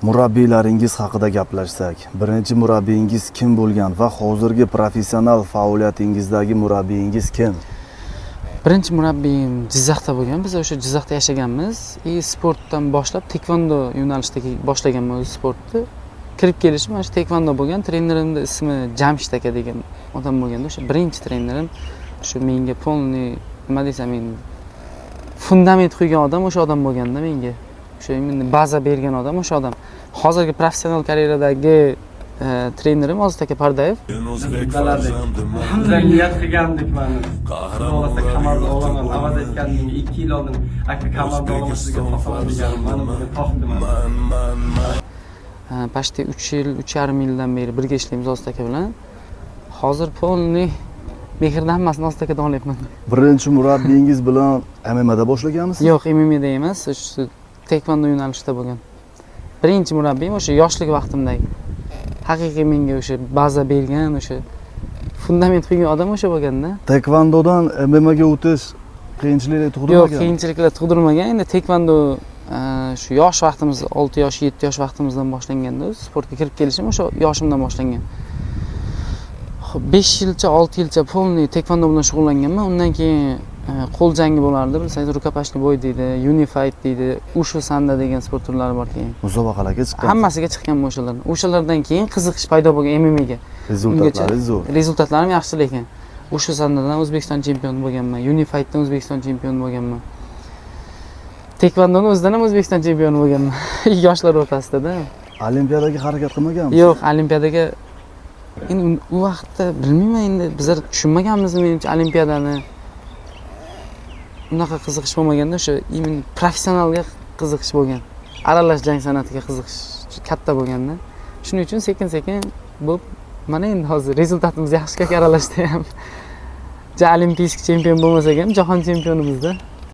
Murabbiylaringiz haqida gaplashsak, birinchi murabbiyingiz kim bo'lgan va hozirgi professional faoliyatingizdagi murabbiyingiz kim? Birinchi murabbiyim Jizzaxda bo'lgan. Biz o'sha Jizzaxda yashaganmiz. Sportdan boshlab taekvondo yo'nalishidagi boshlaganman o'z sportni. Kirib kelishim mana shu taekvondo bo'lgan. Trenerimning ismi Jamshid aka degan odam bo'lganda, o'sha birinchi trenerim shu menga polniy nima desam endi fundament quygan odam o'sha odam bo'lganda menga. O'sha meni baza bergan odam o'sha odam. Hozirgi professional karyeradagi trenerim Ozod aka Pardayev. Niyat qilgandik mana. Xudosa kamarda olaman. Avaz aytgandim 2 yil oldin aka kamarda olaman sizga xohlaman deganim. Mana bugun to'xtadim. Pashti 3 yil, 3,5 yildan beri birga ishlaymiz Ozod aka bilan. Hozir polniy mehrni hammasini Ozod akadan olyapman. Birinchi murabbiyingiz bilan MMA da boshlaganmisiz? Yo'q, MMA da emas, shu taekvondo yo'nalishida bo'lgan. Birinchi murabbiyim o'sha yoshlik vaqtimdagi. Haqiqiy menga o'sha baza bergan, o'sha fundament quygan odam o'sha bo'lganda. Taekvondodan MMA ga o'tish qiyinchiliklar tug'dirmagan? Yo'q, qiyinchiliklar tug'dirmagan. Endi taekvondo shu yosh vaqtimiz 6 yosh, 7 yosh vaqtimizdan boshlanganda sportga kirib kelishim o'sha yoshimdan boshlangan. 5 yilcha, 6 yilcha polniy taekvondo bilan shug'ullanganman. Undan keyin qo'l jangi bo'lardi, bilsangiz, rukopashli bo'y deydi, unified deydi, ushu sanda degan sport turlari bor keyin. Musobaqalarga chiqqan. Hammasiga chiqqanman o'shalardan. O'shalardan keyin qiziqish paydo bo'lgan MMA ga. Rezultatlari zo'r. Rezultatlarim yaxshi lekin. Ushu sandadan O'zbekiston chempioni bo'lganman, unifieddan O'zbekiston chempioni bo'lganman. Taekvondoning o'zidan ham O'zbekiston chempioni bo'lganman. Yoshlar o'rtasida-da. Olimpiadaga harakat qilmaganmisiz? Yo'q, olimpiadaga endi u vaqtda bilmayman, endi bizlar tushunmaganmiz menimcha olimpiadani. Unaqa qiziqish bo'lmaganda o'sha imенно professionalga qiziqish bo'lgan. Aralash jang san'atiga qiziqish katta bo'lganda. Shuning uchun sekin-sekin bu mana endi hozir rezultatimiz yaxshi aralashda ham. Olimpiyskiy chempion bo'lmasak ham jahon chempionimizda.